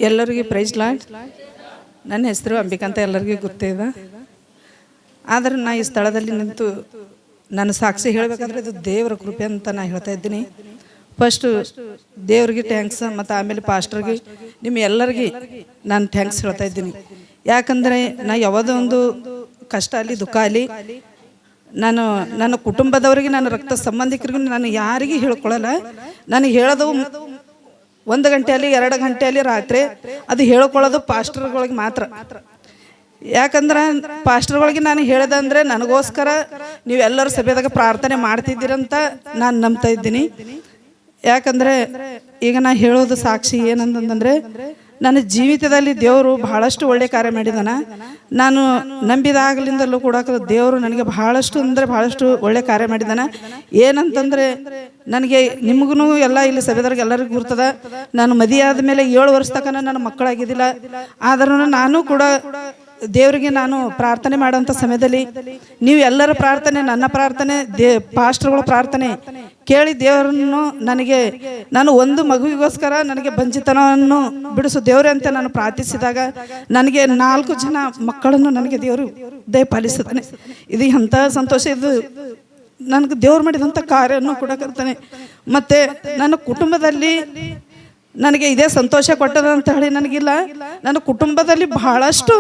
ಎಲ್ಲರಿಗೂ price lord. ನನ್ನ ಹೆಸರು ಅಂಬಿಕಾ ಅಂತ ಎಲ್ಲರಿಗೂ ಗೊತ್ತಿದೆ. ಆದರೆ ನಾ ಈ ಸ್ಥಳದಲ್ಲಿ ನಿಂತು ನನ್ನ ಸಾಕ್ಷಿ ಹೇಳಬೇಕಾದ್ರೆ ಇದು ದೇವರ ಕೃಪೆ ಅಂತ ನಾನು ಹೇಳ್ತಾ ಇದ್ದೀನಿ. ಫಸ್ಟು ದೇವ್ರಿಗೆ ಥ್ಯಾಂಕ್ಸ್, ಮತ್ತು ಆಮೇಲೆ ಪಾಸ್ಟರ್ಗೆ, ನಿಮ್ಮ ಎಲ್ಲರಿಗೆ ನಾನು ಥ್ಯಾಂಕ್ಸ್ ಹೇಳ್ತಾ ಇದ್ದೀನಿ. ಯಾಕಂದರೆ ನಾ ಯಾವುದೋ ಒಂದು ಕಷ್ಟ ಆಗಲಿ ದುಃಖ ಆಗಲಿ ನಾನು ನನ್ನ ಕುಟುಂಬದವರಿಗೆ, ನನ್ನ ರಕ್ತ ಸಂಬಂಧಿಕರಿಗೂ ನಾನು ಯಾರಿಗೂ ಹೇಳ್ಕೊಳ್ಳಲ್ಲ. ನಾನು ಹೇಳೋದು 1 ಗಂಟೆಯಲ್ಲಿ 2 ಗಂಟೆಯಲ್ಲಿ ರಾತ್ರಿ ಅದು ಹೇಳ್ಕೊಳ್ಳೋದು ಪಾಸ್ಟರ್ಗಳಿಗೆ ಮಾತ್ರ. ಯಾಕಂದ್ರೆ ಪಾಸ್ಟರ್ಗಳಿಗೆ ನಾನು ಹೇಳ್ದಂದ್ರೆ ನನಗೋಸ್ಕರ ನೀವೆಲ್ಲರೂ ಸಭೆದಾಗ ಪ್ರಾರ್ಥನೆ ಮಾಡ್ತಿದ್ದೀರಂತ ನಾನು ನಂಬ್ತಾ ಇದ್ದೀನಿ. ಯಾಕಂದರೆ ಈಗ ನಾ ಹೇಳೋದು ಸಾಕ್ಷಿ ಏನಂತಂದರೆ, ನನ್ನ ಜೀವಿತದಲ್ಲಿ ದೇವರು ಬಹಳಷ್ಟು ಒಳ್ಳೆ ಕಾರ್ಯ ಮಾಡಿದಾನ. ನಾನು ನಂಬಿದಾಗಲಿಂದಲೂ ಕೂಡ ದೇವರು ನನಗೆ ಬಹಳಷ್ಟು ಒಳ್ಳೆ ಕಾರ್ಯ ಮಾಡಿದಾನ. ಏನಂತಂದರೆ, ನನಗೆ ನಿಮಗೂ ಎಲ್ಲ ಇಲ್ಲಿ ಸಭೆದವ್ರಿಗೆ ಎಲ್ಲರಿಗೂ ಗುರ್ತದ, ನಾನು ಮದುವೆ ಆದ ಮೇಲೆ 7 ವರ್ಷ ತನಕ ನನ್ನ ಮಕ್ಕಳಾಗಿದ್ದಿಲ್ಲ. ಆದ್ರೂ ನಾನು ಕೂಡ ದೇವರಿಗೆ ನಾನು ಪ್ರಾರ್ಥನೆ ಮಾಡೋಂಥ ಸಮಯದಲ್ಲಿ ನೀವು ಎಲ್ಲರ ಪ್ರಾರ್ಥನೆ, ನನ್ನ ಪ್ರಾರ್ಥನೆ, ಪಾಸ್ಟರ್ಗಳ ಪ್ರಾರ್ಥನೆ ಕೇಳಿ ದೇವರನ್ನು ನಾನು ಒಂದು ಮಗುವಿಗೋಸ್ಕರ ನನಗೆ ಬಂಜಿತನವನ್ನು ಬಿಡಿಸು ದೇವರೇ ಅಂತ ನಾನು ಪ್ರಾರ್ಥಿಸಿದಾಗ ನನಗೆ 4 ಜನ ಮಕ್ಕಳನ್ನು ನನಗೆ ದೇವರು ದಯಪಾಲಿಸುತ್ತಾನೆ. ಇದು ಎಂಥ ಸಂತೋಷ! ಇದು ನನಗೆ ದೇವ್ರು ಮಾಡಿದಂಥ ಕಾರ್ಯವನ್ನು ಕೂಡ ಕರ್ತಾನೆ. ಮತ್ತು ನನ್ನ ಕುಟುಂಬದಲ್ಲಿ ನನಗೆ ಇದೇ ಸಂತೋಷ ಕೊಟ್ಟದ ಅಂತ ಹೇಳಿ ನನಗಿಲ್ಲ. ನನ್ನ ಕುಟುಂಬದಲ್ಲಿ ಬಹಳಷ್ಟು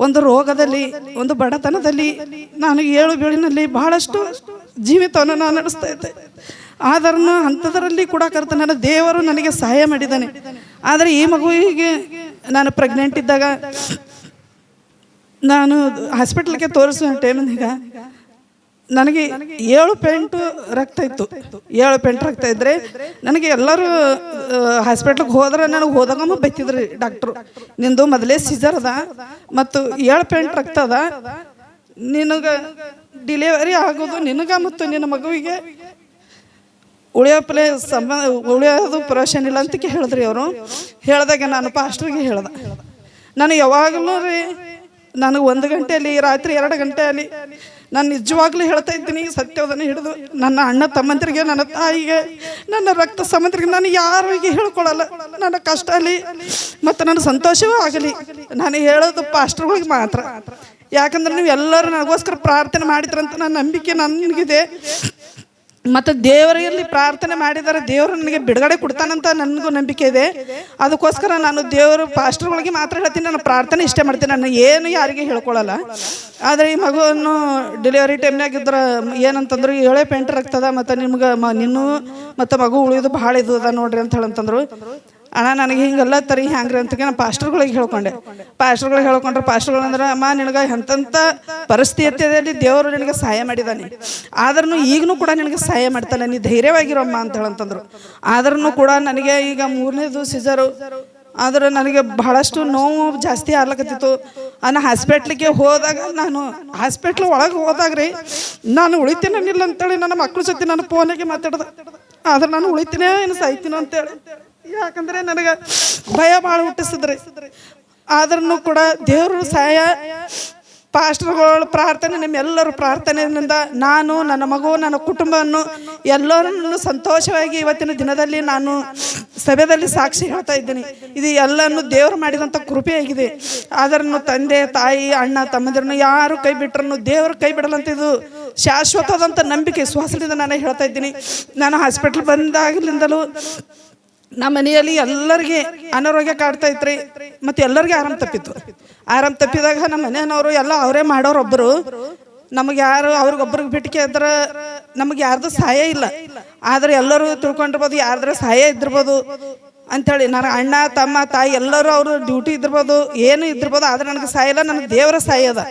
ಒಂದು ರೋಗದಲ್ಲಿ, ಒಂದು ಬಡತನದಲ್ಲಿ, ನಾನು 7 ಬೀಳಿನಲ್ಲಿ ಬಹಳಷ್ಟು ಜೀವಿತವನ್ನು ನಾನು ನಡೆಸ್ತಾ ಇದ್ದೆ. ಆದ್ರೂ ಅಂಥದ್ರಲ್ಲಿ ಕೂಡ ನನ್ನ ದೇವರು ನನಗೆ ಸಹಾಯ ಮಾಡಿದ್ದಾನೆ. ಆದರೆ ಈ ಮಗುವಿಗೆ ನಾನು ಪ್ರೆಗ್ನೆಂಟ್ ಇದ್ದಾಗ ನಾನು ಹಾಸ್ಪಿಟ್ಲಿಗೆ ತೋರಿಸುವ ಟೈಮಿನಾಗ ನನಗೆ 7 ಪೆಂಟು ರಕ್ತ ಇತ್ತು. 7 ಪೆಂಟ್ ರಕ್ತ ಇದ್ದರೆ ನನಗೆ ಎಲ್ಲರೂ ಹಾಸ್ಪಿಟ್ಲಿಗೆ ಹೋದ್ರೆ ನನಗೆ ಹೋದಾಗಮ್ಮ ಬೈತಿದ್ರಿ ಡಾಕ್ಟ್ರು, ನಿಂದು ಮೊದಲೇ ಸಿಜರ್ ಅದ ಮತ್ತು 7 ಪೆಂಟ್ ರಕ್ತ ಅದ, ನಿನಗೆ ಡಿಲಿವರಿ ಆಗೋದು ನಿನಗೆ ಮತ್ತು ನಿನ್ನ ಮಗುವಿಗೆ ಉಳಿಯೋದು ಪ್ರಶ್ನೆ ಇಲ್ಲ ಅಂತ ಹೇಳಿದ್ರಿ ಅವರು. ಹೇಳಿದಾಗ ನಾನು ಪಾಸ್ಟ್ರಿಗೆ ಹೇಳ್ದೆ, ನಾನು ಯಾವಾಗಲೂ ರೀ ನನಗೆ 1 ಗಂಟೆಯಲ್ಲಿ ರಾತ್ರಿ 2 ಗಂಟೆಯಲ್ಲಿ ನಾನು ನಿಜವಾಗ್ಲೂ ಹೇಳ್ತಾ ಇದ್ದೀನಿ, ಸತ್ಯವನ್ನು ಹಿಡಿದು ನನ್ನ ಅಣ್ಣ ತಮ್ಮಂತರಿಗೆ, ನನ್ನ ತಾಯಿಗೆ, ನನ್ನ ರಕ್ತ ಸಂಬಂಧಿಕರಿಗೆ ನಾನು ಯಾರಿಗೆ ಹೇಳ್ಕೊಳ್ಳಲ್ಲ. ನನ್ನ ಕಷ್ಟ ಆಗಲಿ ಮತ್ತು ನನ್ನ ಸಂತೋಷವೂ ಆಗಲಿ ನಾನು ಹೇಳೋದು ಪಾಸ್ಟರ್ಗಳಿಗೆ ಮಾತ್ರ. ಯಾಕಂದ್ರೆ ನೀವು ಎಲ್ಲರೂ ನನಗೋಸ್ಕರ ಪ್ರಾರ್ಥನೆ ಮಾಡಿದ್ರಂತ ನನ್ನ ನಂಬಿಕೆ ನನಗಿದೆ. ಮತ್ತು ದೇವರಲ್ಲಿ ಪ್ರಾರ್ಥನೆ ಮಾಡಿದರೆ ದೇವರು ನನಗೆ ಬಿಡುಗಡೆ ಕೊಡ್ತಾನಂತ ನನಗೂ ನಂಬಿಕೆ ಇದೆ. ಅದಕ್ಕೋಸ್ಕರ ನಾನು ದೇವರು ಪಾಸ್ಟರ್ಗಳಿಗೆ ಮಾತ್ರ ಹೇಳ್ತೀನಿ, ನಾನು ಪ್ರಾರ್ಥನೆ ಇಷ್ಟೇ ಮಾಡ್ತೀನಿ, ನಾನು ಏನು ಯಾರಿಗೆ ಹೇಳ್ಕೊಳ್ಳಲ್ಲ. ಆದರೆ ಈ ಮಗುವನ್ನು ಡೆಲಿವರಿ ಟೈಮ್ನಾಗಿದ್ರೆ ಏನಂತಂದ್ರು, 7 ಪೆಂಟ್ ರಕ್ತದ ಮತ್ತು ನಿಮ್ಗೆ ನಿನ್ನೂ ಮತ್ತು ಮಗು ಉಳಿಯೋದು ಭಾಳ ಇದು ಅದ ನೋಡ್ರಿ ಅಂತ ಹೇಳಂತಂದ್ರು. ಅಣ್ಣ ನನಗೆ ಹಿಂಗೆಲ್ಲ ತರಿ ಹ್ಯಾಂಗ್ರಿ ಅಂತ ನಾನು ಪಾಸ್ಟರ್ಗಳಿಗೆ ಹೇಳ್ಕೊಂಡೆ. ಪಾಸ್ಟರ್ಗಳಿಗೆ ಹೇಳ್ಕೊಂಡ್ರೆ ಪಾಸ್ಟರ್ಗಳಂದ್ರೆ, ಅಮ್ಮ ನಿನಗೆ ಎಂಥ ಪರಿಸ್ಥಿತಿಯಲ್ಲಿ ದೇವರು ನಿನಗೆ ಸಹಾಯ ಮಾಡಿದ್ದಾನೆ, ಆದ್ರೂ ಈಗಲೂ ಕೂಡ ನಿನಗೆ ಸಹಾಯ ಮಾಡ್ತಾನೆ, ನೀ ಧೈರ್ಯವಾಗಿರಮ್ಮ ಅಂತ ಹೇಳಂತಂದ್ರು. ಆದ್ರೂ ಕೂಡ ನನಗೆ ಈಗ 3ನೇದು ಸಿಜರು. ಆದರೆ ನನಗೆ ಬಹಳಷ್ಟು ನೋವು ಜಾಸ್ತಿ ಆಗ್ಲಕತ್ತಿತ್ತು. ನಾನು ಹಾಸ್ಪಿಟ್ಲಿಗೆ ಹೋದಾಗ, ನಾನು ಹಾಸ್ಪಿಟ್ಲ್ ಒಳಗೆ ಹೋದಾಗ್ರಿ ನಾನು ಉಳಿತೀನಿಲ್ಲ ಅಂತೇಳಿ ನನ್ನ ಮಕ್ಕಳ ಜೊತೆ ನಾನು ಫೋನಿಗೆ ಮಾತಾಡ್ದೆ. ಆದ್ರೆ ನಾನು ಉಳಿತೀನೇ ಏನು ಸಾಯ್ತೀನೋ ಅಂತೇಳಿ, ಯಾಕಂದರೆ ನನಗೆ ಭಯ ಭಾಳ ಹುಟ್ಟಿಸಿದ್ರಿ. ಆದ್ರೂ ಕೂಡ ದೇವರು ಸಹಾಯ, ಪಾಸ್ಟರ್ಗಳ ಪ್ರಾರ್ಥನೆ, ನಿಮ್ಮೆಲ್ಲರ ಪ್ರಾರ್ಥನೆಯಿಂದ ನಾನು, ನನ್ನ ಮಗು, ನನ್ನ ಕುಟುಂಬವನ್ನು ಎಲ್ಲರನ್ನು ಸಂತೋಷವಾಗಿ ಇವತ್ತಿನ ದಿನದಲ್ಲಿ ನಾನು ಸಭೆಯಲ್ಲಿ ಸಾಕ್ಷಿ ಹೇಳ್ತಾ ಇದ್ದೀನಿ. ಇದು ಎಲ್ಲನೂ ದೇವರು ಮಾಡಿದಂಥ ಕೃಪೆಯಾಗಿದೆ. ಆದ್ರೂ ತಂದೆ ತಾಯಿ ಅಣ್ಣ ತಮ್ಮಂದಿರನ್ನು ಯಾರು ಕೈ ಬಿಟ್ರೂ ದೇವರು ಕೈ ಬಿಡಲ್ಲಂತ ಇದು ಶಾಶ್ವತವಾದಂಥ ನಂಬಿಕೆ, ವಿಶ್ವಾಸದಿಂದ ನಾನು ಹೇಳ್ತಾ ಇದ್ದೀನಿ. ನಾನು ಹಾಸ್ಪಿಟ್ಲ್ ಬಂದಾಗಲಿಂದಲೂ ನಮ್ಮ ಮನೆಯಲ್ಲಿ ಎಲ್ಲರಿಗೆ ಅನಾರೋಗ್ಯ ಕಾಡ್ತಾ ಇತ್ರಿ, ಮತ್ತು ಎಲ್ಲರಿಗೆ ಆರಾಮ್ ತಪ್ಪಿತ್ತು. ಆರಾಮ್ ತಪ್ಪಿದಾಗ ನಮ್ಮ ಮನೆಯವರು ಎಲ್ಲ ಅವರೇ ಮಾಡೋರೊಬ್ಬರು, ನಮಗೆ ಯಾರು ಅವ್ರಿಗೊಬ್ರಿಗೆ ಬಿಟ್ಟಿಗೆ ಇದ್ರೆ ನಮಗೆ ಯಾರ್ದು ಸಹಾಯ ಇಲ್ಲ. ಆದರೆ ಎಲ್ಲರೂ ತಿಳ್ಕೊಂಡಿರ್ಬೋದು ಯಾರ್ದಾರ ಸಹಾಯ ಇದ್ದಿರ್ಬೋದು ಅಂಥೇಳಿ. ನಾನು ಅಣ್ಣ ತಮ್ಮ ತಾಯಿ ಎಲ್ಲರೂ ಅವರು ಡ್ಯೂಟಿ ಇದ್ದಿರ್ಬೋದು, ಏನು ಇದ್ದಿರ್ಬೋದು, ಆದರೆ ನನಗೆ ಸಹಾಯ ಇಲ್ಲ. ನನಗೆ ದೇವರ ಸಹಾಯ ಅದ,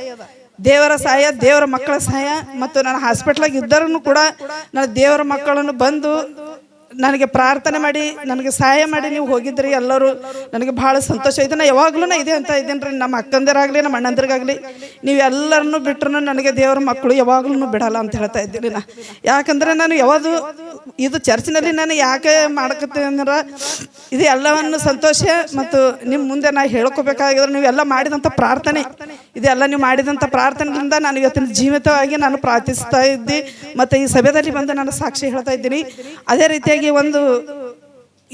ದೇವರ ಸಹಾಯ, ದೇವರ ಮಕ್ಕಳ ಸಹಾಯ. ಮತ್ತು ನಾನು ಹಾಸ್ಪಿಟ್ಲಾಗ ಇದ್ದರೂ ಕೂಡ ನನ್ನ ದೇವರ ಮಕ್ಕಳನ್ನು ಬಂದು ನನಗೆ ಪ್ರಾರ್ಥನೆ ಮಾಡಿ ನನಗೆ ಸಹಾಯ ಮಾಡಿ ನೀವು ಹೋಗಿದ್ರಿ ಎಲ್ಲರೂ, ನನಗೆ ಭಾಳ ಸಂತೋಷ. ಇದನ್ನು ಯಾವಾಗಲೂ ಇದೆ ಅಂತ ಇದ್ದೀನಿ ರೀ, ನಮ್ಮ ಅಕ್ಕಂದಿರಾಗಲಿ ನಮ್ಮ ಅಣ್ಣಂದಿರಿಗಾಗಲಿ, ನೀವೆಲ್ಲರನ್ನು ಬಿಟ್ಟರು ನನಗೆ ದೇವರ ಮಕ್ಕಳು ಯಾವಾಗಲೂ ಬಿಡಲ್ಲ ಅಂತ ಹೇಳ್ತಾ ಇದ್ದೀನಿ ನಾ. ಯಾಕಂದರೆ ನಾನು ಯಾವುದು ಇದು ಚರ್ಚಿನಲ್ಲಿ ನಾನು ಯಾಕೆ ಮಾಡಕತ್ತೀನಿ ಅಂದ್ರೆ, ಇದು ಎಲ್ಲವನ್ನು ಸಂತೋಷ ಮತ್ತು ನಿಮ್ಮ ಮುಂದೆ ನಾ ಹೇಳ್ಕೋಬೇಕಾಗಿದ್ರೆ ನೀವೆಲ್ಲ ಮಾಡಿದಂಥ ಪ್ರಾರ್ಥನೆ, ಇದೆಲ್ಲ ನೀವು ಮಾಡಿದಂಥ ಪ್ರಾರ್ಥನೆಯಿಂದ ನಾನು ಇವತ್ತಿನ ಜೀವಿತವಾಗಿ ನಾನು ಪ್ರಾರ್ಥಿಸ್ತಾ ಇದ್ದೆ. ಮತ್ತು ಈ ಸಭೆಯಲ್ಲಿ ಬಂದು ನಾನು ಸಾಕ್ಷಿ ಹೇಳ್ತಾ ಇದ್ದೀನಿ. ಅದೇ ರೀತಿಯಾಗಿ ಒಂದು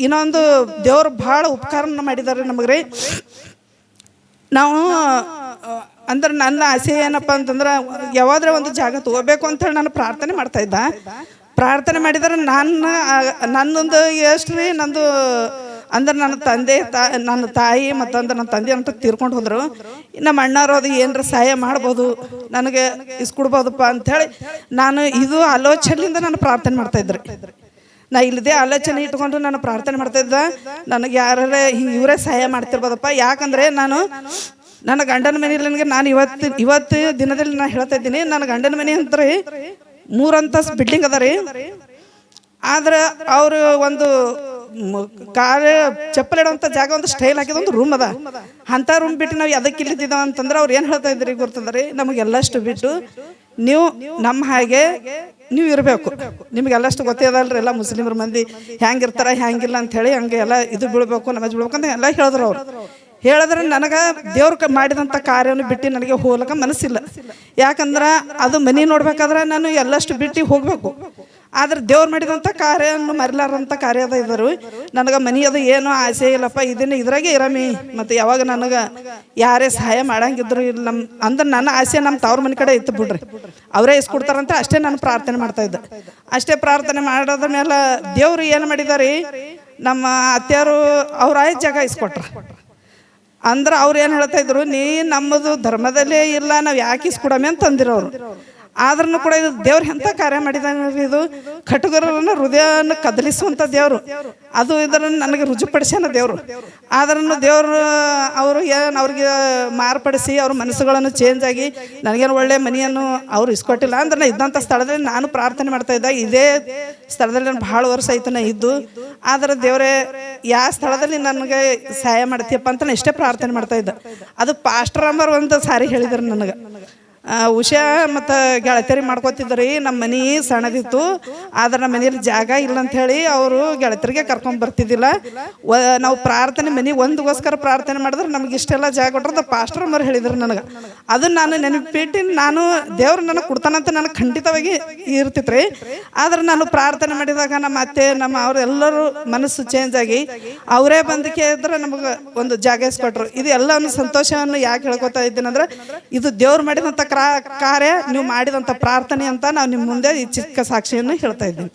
ಇನ್ನೊಂದು ದೇವ್ರು ಭಾಳ ಉಪಕಾರನ ಮಾಡಿದ್ದಾರೆ ನಮಗೆ ರೀ. ನಾವು ಅಂದ್ರೆ ನನ್ನ ಆಸೆ ಏನಪ್ಪ ಅಂತಂದ್ರೆ ಯಾವಾದ್ರೆ ಒಂದು ಜಾಗ ತಗೋಬೇಕು ಅಂತೇಳಿ ನಾನು ಪ್ರಾರ್ಥನೆ ಮಾಡ್ತಾಯಿದ್ದೆ. ಪ್ರಾರ್ಥನೆ ಮಾಡಿದರೆ ನನ್ನೊಂದು ಎಷ್ಟು ರೀ ನಂದು ಅಂದ್ರೆ ನನ್ನ ತಂದೆ ನನ್ನ ತಾಯಿ ಮತ್ತು ಅಂದ್ರೆ ನನ್ನ ತಂದೆ ಅಂತ ತೀರ್ಕೊಂಡು ಹೋದರು. ನಮ್ಮ ಅಣ್ಣಾರು ಅದು ಏನರ ಸಹಾಯ ಮಾಡ್ಬೋದು, ನನಗೆ ಇಸ್ಕೊಡ್ಬೋದಪ್ಪ ಅಂಥೇಳಿ ನಾನು ಇದು ಆಲೋಚನೆಯಿಂದ ನಾನು ಪ್ರಾರ್ಥನೆ ಮಾಡ್ತಾಯಿದ್ರಿ. ನಾ ಇಲ್ಲದೆ ಆಲೋಚನೆ ಇಟ್ಕೊಂಡು ನಾನು ಪ್ರಾರ್ಥನೆ ಮಾಡ್ತಾಯಿದ್ದೆ, ನನಗೆ ಯಾರೇ ಇವರೇ ಸಹಾಯ ಮಾಡ್ತಿರ್ಬೋದಪ್ಪ. ಯಾಕಂದರೆ ನನ್ನ ಗಂಡನ ಮನೆಯಲ್ಲಿ ನನಗೆ ನಾನು ಇವತ್ತು ದಿನದಲ್ಲಿ ನಾನು ಹೇಳ್ತಾ ಇದ್ದೀನಿ, ನನ್ನ ಗಂಡನ ಮನೆ ಅಂತಾರೆ 3 ಅಂತಸ್ತು ಬಿಲ್ಡಿಂಗ್ ಅದ ರೀ. ಆದ್ರೆ ಅವರು ಒಂದು ಚಪ್ಪಲ್ ಇಡುವಂಥ ಜಾಗ ಒಂದು ಸ್ಟೈಲ್ ಹಾಕಿದ ಒಂದು ರೂಮ್ ಅದ. ಅಂಥ ರೂಮ್ ಬಿಟ್ಟು ನಾವು ಅದಕ್ಕೆ ಇಲ್ಲಿದ್ದಾವ ಅಂತಂದ್ರೆ ಅವ್ರು ಏನು ಹೇಳ್ತಾ ಇದ್ರಿ ಗೊತ್ತದ ರೀ, ನಮಗೆಲ್ಲಷ್ಟು ಬಿಟ್ಟು ನೀವು ನಮ್ಮ ಹಾಗೆ ನೀವು ಇರಬೇಕು, ನಿಮಗೆಲ್ಲಷ್ಟು ಗೊತ್ತಿದಲ್ರಿ ಎಲ್ಲ ಮುಸ್ಲಿಮರ ಮಂದಿ ಹೆಂಗಿರ್ತಾರೆ ಹೆಂಗಿಲ್ಲ ಅಂಥೇಳಿ ಹಂಗೆ ಎಲ್ಲ ಇದು ಬೀಳ್ಬೇಕು ನಮಾಜ್ ಬೀಳ್ಬೇಕು ಅಂತ ಎಲ್ಲ ಹೇಳಿದ್ರು ಅವ್ರು. ಹೇಳಿದ್ರೆ ನನಗೆ ದೇವ್ರು ಮಾಡಿದಂಥ ಕಾರ್ಯವನ್ನು ಬಿಟ್ಟು ನನಗೆ ಹೋಗ್ಲಿಕ್ಕೆ ಮನಸ್ಸಿಲ್ಲ. ಯಾಕಂದ್ರೆ ಅದು ಮನೆ ನೋಡ್ಬೇಕಾದ್ರೆ ನಾನು ಎಲ್ಲಷ್ಟು ಬಿಟ್ಟು ಹೋಗಬೇಕು. ಆದ್ರೆ ದೇವ್ರು ಮಾಡಿದಂಥ ಕಾರ್ಯವನ್ನು ಮರಿಲಾರಂಥ ಕಾರ್ಯದ ಇದ್ದರು. ನನಗೆ ಮನೆಯದು ಏನೋ ಆಸೆ ಇಲ್ಲಪ್ಪ, ಇದ್ರಾಗೆ ಇರಮಿ. ಮತ್ತು ಯಾವಾಗ ನನಗೆ ಯಾರೇ ಸಹಾಯ ಮಾಡಂಗಿದ್ರು ಇಲ್ಲ ಅಂದ್ರೆ ನನ್ನ ಆಸೆ ನಮ್ಮ ತವ್ರ ಮನೆ ಕಡೆ ಇತ್ತು ಬಿಡ್ರಿ, ಅವರೇ ಇಸ್ಕೊಡ್ತಾರಂತ ಅಷ್ಟೇ ನಾನು ಪ್ರಾರ್ಥನೆ ಮಾಡ್ತಾಯಿದ್ದೆ. ಅಷ್ಟೇ ಪ್ರಾರ್ಥನೆ ಮಾಡೋದ್ರ ಮೇಲೆ ದೇವ್ರು ಏನು ಮಾಡಿದಾರೆ, ನಮ್ಮ ಅತ್ತೆಯವರು ಅವ್ರ ಜಾಗ ಇಸ್ಕೊಟ್ರು. ಅಂದ್ರೆ ಅವ್ರು ಏನು ಹೇಳ್ತಾ ಇದ್ರು, ನೀ ನಮ್ಮದು ಧರ್ಮದಲ್ಲೇ ಇಲ್ಲ, ನಾವು ಯಾಕೆ ಇಸ್ಕೊಡಮೆ ಅಂತ ಅಂದಿರೋರು. ಆದ್ರೂ ಕೂಡ ಇದು ದೇವ್ರು ಎಂಥ ಕಾರ್ಯ ಮಾಡಿದಾನೆ. ಇದು ಕಟುಗರನ್ನ ಹೃದಯನ ಕದಲಿಸುವಂಥ ದೇವರು, ಅದು ಇದನ್ನು ನನಗೆ ರುಜುಪಡಿಸ್ಯಾನ ದೇವರು. ಆದ್ರೂ ದೇವರು ಅವರು ಏನು ಅವ್ರಿಗೆ ಮಾರ್ಪಡಿಸಿ ಅವ್ರ ಮನಸ್ಸುಗಳನ್ನು ಚೇಂಜ್ ಆಗಿ ನನಗೇನು ಒಳ್ಳೆ ಮನೆಯನ್ನು ಅವ್ರು ಇಸ್ಕೊಟ್ಟಿಲ್ಲ. ಅಂದ್ರೆ ನಾನು ಇದ್ದಂಥ ಸ್ಥಳದಲ್ಲಿ ನಾನು ಪ್ರಾರ್ಥನೆ ಮಾಡ್ತಾ ಇದ್ದೆ. ಇದೇ ಸ್ಥಳದಲ್ಲಿ ನಾನು ಭಾಳ ವರ್ಷ ಆಯ್ತು ನಾ ಇದ್ದು. ಆದರೆ ದೇವರೇ ಯಾವ ಸ್ಥಳದಲ್ಲಿ ನನಗೆ ಸಹಾಯ ಮಾಡ್ತೀಯಪ್ಪ ಅಂತ ನಾನು ಇಷ್ಟೇ ಪ್ರಾರ್ಥನೆ ಮಾಡ್ತಾ ಇದ್ದೆ. ಅದು ಪಾಸ್ಟರ್ ಅಂಬರ್ ಒಂದು ಸಾರಿ ಹೇಳಿದ್ರು ನನಗೆ. ಉಷಾ ಮತ್ತು ಗೆಳತಿಯರಿ ಮಾಡ್ಕೋತಿದ್ರಿ, ನಮ್ಮ ಮನೆ ಸಣ್ಣದಿತ್ತು, ಆದ್ರೆ ನಮ್ಮ ಮನೆಯಲ್ಲಿ ಜಾಗ ಇಲ್ಲ ಅಂಥೇಳಿ ಅವರು ಗೆಳತಿಯರಿಗೆ ಕರ್ಕೊಂಡು ಬರ್ತಿದ್ದಿಲ್ಲ. ನಾವು ಪ್ರಾರ್ಥನೆ ಮನೆ ಒಂದಗೋಸ್ಕರ ಪ್ರಾರ್ಥನೆ ಮಾಡಿದ್ರೆ ನಮ್ಗೆ ಇಷ್ಟೆಲ್ಲ ಜಾಗ ಕೊಟ್ರದ ಪಾಸ್ಟರ್ ಅಮ್ಮರು ಹೇಳಿದ್ರು ನನಗೆ. ಅದನ್ನು ನಾನು ನೆನಪಿಟ್ಟು ನಾನು ದೇವ್ರು ನನಗೆ ಕೊಡ್ತಾನಂತ ನನಗೆ ಖಂಡಿತವಾಗಿ ಇರ್ತಿತ್ರಿ. ಆದ್ರೆ ನಾನು ಪ್ರಾರ್ಥನೆ ಮಾಡಿದಾಗ ನಮ್ಮ ಅತ್ತೆ ಅವ್ರು ಎಲ್ಲರೂ ಮನಸ್ಸು ಚೇಂಜ್ ಆಗಿ ಅವರೇ ಬಂದಕ್ಕೆ ಇದ್ರೆ ನಮಗೆ ಒಂದು ಜಾಗ ಇಸ್ಕೊಟ್ರು. ಇದು ಎಲ್ಲವನ್ನು ಸಂತೋಷವನ್ನು ಯಾಕೆ ಹೇಳ್ಕೊತಾ ಇದ್ದೀನಿ ಅಂದ್ರೆ, ಇದು ದೇವ್ರು ಮಾಡಿದಂಥ ಕಾರ್ಯ, ನೀವು ಮಾಡಿದಂಥ ಪ್ರಾರ್ಥನೆ ಅಂತ ನಾವು ನಿಮ್ಮ ಮುಂದೆ ಈ ಚಿಕ್ಕ ಸಾಕ್ಷಿಯನ್ನು ಹೇಳ್ತಾ ಇದ್ದೀನಿ.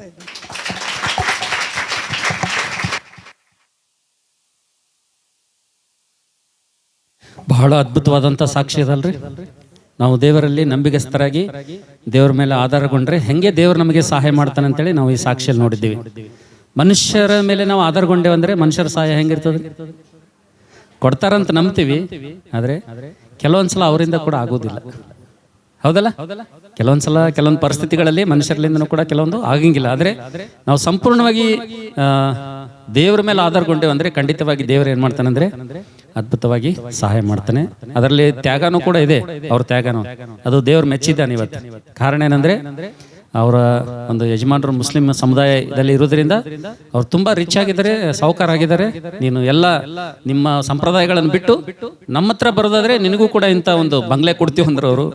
ಬಹಳ ಅದ್ಭುತವಾದಂಥ ಸಾಕ್ಷಿ ಅದಲ್ರಿ. ನಾವು ದೇವರಲ್ಲಿ ನಂಬಿಗಸ್ತರಾಗಿ ದೇವರ ಮೇಲೆ ಆಧಾರಗೊಂಡ್ರೆ ಹೆಂಗೆ ದೇವರು ನಮಗೆ ಸಹಾಯ ಮಾಡ್ತಾನೆ ಅಂತೇಳಿ ನಾವು ಈ ಸಾಕ್ಷಿಯಲ್ಲಿ ನೋಡಿದ್ದೀವಿ. ಮನುಷ್ಯರ ಮೇಲೆ ನಾವು ಆಧಾರಗೊಂಡೇವೆ ಅಂದರೆ ಮನುಷ್ಯರ ಸಹಾಯ ಹೆಂಗಿರ್ತದೆ, ಕೊಡ್ತಾರಂತ ನಂಬ್ತೀವಿ. ಆದರೆ ಕೆಲವೊಂದ್ಸಲ ಅವರಿಂದ ಕೂಡ ಆಗೋದಿಲ್ಲ, ಹೌದಲ್ಲ? ಕೆಲವೊಂದ್ಸಲ ಕೆಲವೊಂದು ಪರಿಸ್ಥಿತಿಗಳಲ್ಲಿ ಮನುಷ್ಯರಲ್ಲಿಂದನೂ ಕೂಡ ಕೆಲವೊಂದು ಆಗಂಗಿಲ್ಲ. ಆದರೆ ನಾವು ಸಂಪೂರ್ಣವಾಗಿ ದೇವರ ಮೇಲೆ ಆಧಾರಗೊಂಡೇವೆ ಅಂದರೆ ಖಂಡಿತವಾಗಿ ದೇವರು ಏನು ಮಾಡ್ತಾನೆ ಅಂದರೆ ಅದ್ಭುತವಾಗಿ ಸಹಾಯ ಮಾಡ್ತಾನೆ. ಅದರಲ್ಲಿ ತ್ಯಾಗನೂ ಕೂಡ ಇದೆ, ಅವ್ರ ತ್ಯಾಗನೂ ಅದು ದೇವ್ರು ಮೆಚ್ಚಿದ್ದಾನೆ ಇವತ್ತು. ಕಾರಣ ಏನಂದರೆ ಅವರ ಒಂದು ಯಜಮಾನರು ಮುಸ್ಲಿಂ ಸಮುದಾಯದಲ್ಲಿ ಇರೋದ್ರಿಂದ ಅವ್ರು ತುಂಬಾ ರಿಚ್ ಆಗಿದ್ದಾರೆ, ಸಾಹುಕಾರ ಆಗಿದ್ದಾರೆ. ನೀನು ಎಲ್ಲ ನಿಮ್ಮ ಸಂಪ್ರದಾಯಗಳನ್ನು ಬಿಟ್ಟು ನಮ್ಮ ಹತ್ರ ಬರೋದಾದ್ರೆ ನಿನಗೂ ಕೂಡ ಇಂಥ ಒಂದು ಬಂಗ್ಲೆ ಕೊಡ್ತೀವಿ ಅಂದ್ರು ಅವರು.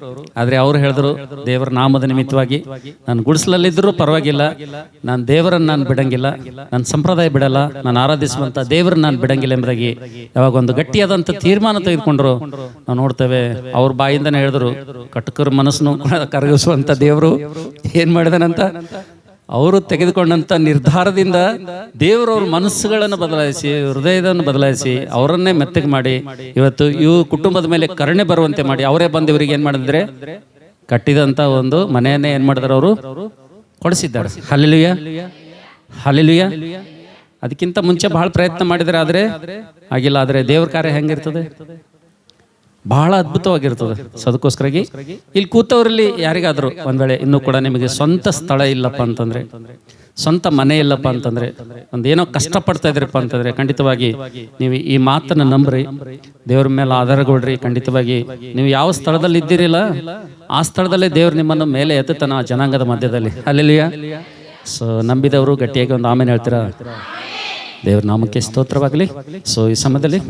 ಆದ್ರೆ ಅವ್ರು ಹೇಳಿದ್ರು, ದೇವರ ನಾಮದ ನಿಮಿತ್ತವಾಗಿ ನಾನು ಗುಡಿಸಲಲ್ಲಿದ್ದರೂ ಪರವಾಗಿಲ್ಲ, ನಾನು ದೇವರನ್ನು ನಾನು ಬಿಡಂಗಿಲ್ಲ, ನನ್ನ ಸಂಪ್ರದಾಯ ಬಿಡಲ್ಲ, ನಾನು ಆರಾಧಿಸುವಂತ ದೇವರನ್ನ ನಾನು ಬಿಡಂಗಿಲ್ಲ ಎಂಬುದಾಗಿ ಯಾವಾಗ ಒಂದು ಗಟ್ಟಿಯಾದಂಥ ತೀರ್ಮಾನ ತೆಗೆದುಕೊಂಡ್ರು ನಾವು ನೋಡ್ತೇವೆ. ಅವ್ರ ಬಾಯಿಂದನೇ ಹೇಳಿದ್ರು, ಕಟಕರ ಮನಸ್ಸನ್ನು ಕರಗಿಸುವಂತ ದೇವರು ಏನ್ ಮಾಡಿದಾನಂತ ಅವರು ತೆಗೆದುಕೊಂಡಂತ ನಿರ್ಧಾರದಿಂದ ದೇವರವ್ರ ಮನಸ್ಸುಗಳನ್ನು ಬದಲಾಯಿಸಿ, ಹೃದಯವನ್ನು ಬದಲಾಯಿಸಿ, ಅವರನ್ನೇ ಮೆತ್ತಗೆ ಮಾಡಿ ಇವತ್ತು ಕುಟುಂಬದ ಮೇಲೆ ಕರುಣೆ ಬರುವಂತೆ ಮಾಡಿ ಅವರೇ ಬಂದು ಇವರಿಗೆ ಏನ್ ಮಾಡಿದ್ರೆ ಕಟ್ಟಿದಂತ ಒಂದು ಮನೆಯನ್ನೇ ಏನ್ ಮಾಡಿದಾರೆ ಅವರು ಕೊಡಿಸಿದ್ದಾರೆ. Hallelujah, hallelujah. ಅದಕ್ಕಿಂತ ಮುಂಚೆ ಬಹಳ ಪ್ರಯತ್ನ ಮಾಡಿದರೆ ಆದ್ರೆ ಆಗಿಲ್ಲ. ಆದ್ರೆ ದೇವ್ರ ಕಾರ್ಯ ಹೆಂಗಿರ್ತದೆ, ಬಹಳ ಅದ್ಭುತವಾಗಿರ್ತದೆ. ಅದಕ್ಕೋಸ್ಕರಾಗಿ ಇಲ್ಲಿ ಕೂತವರಲ್ಲಿ ಯಾರಿಗಾದ್ರು ಒಂದ್ ವೇಳೆ ಇನ್ನೂ ಕೂಡ ನಿಮಗೆ ಸ್ವಂತ ಸ್ಥಳ ಇಲ್ಲಪ್ಪ ಅಂತಂದ್ರೆ, ಸ್ವಂತ ಮನೆ ಇಲ್ಲಪ್ಪ ಅಂತಂದ್ರೆ, ಒಂದೇನೋ ಕಷ್ಟಪಡ್ತಾ ಇದ್ರಪ್ಪ ಅಂತಂದ್ರೆ ಖಂಡಿತವಾಗಿ ನೀವು ಈ ಮಾತನ್ನ ನಂಬ್ರಿ, ದೇವ್ರ ಮೇಲೆ ಆಧಾರಗೊಳ್ರಿ. ಖಂಡಿತವಾಗಿ ನೀವು ಯಾವ ಸ್ಥಳದಲ್ಲಿ ಇದ್ದೀರಿಲ್ಲ ಆ ಸ್ಥಳದಲ್ಲೇ ದೇವ್ರು ನಿಮ್ಮನ್ನು ಮೇಲೆ ಎತ್ತುತ್ತಾನ ಆ ಜನಾಂಗದ ಮಧ್ಯದಲ್ಲಿ. ಹಲ್ಲೆಲೂಯಾ. ಸೊ ನಂಬಿದವರು ಗಟ್ಟಿಯಾಗಿ ಒಂದು ಆಮೇಲೆ ಹೇಳ್ತೀರಾ? ದೇವ್ರ ನಾಮಕ್ಕೆ ಸ್ತೋತ್ರವಾಗಲಿ. ಸೊ ಈ ಸಮಯದಲ್ಲಿ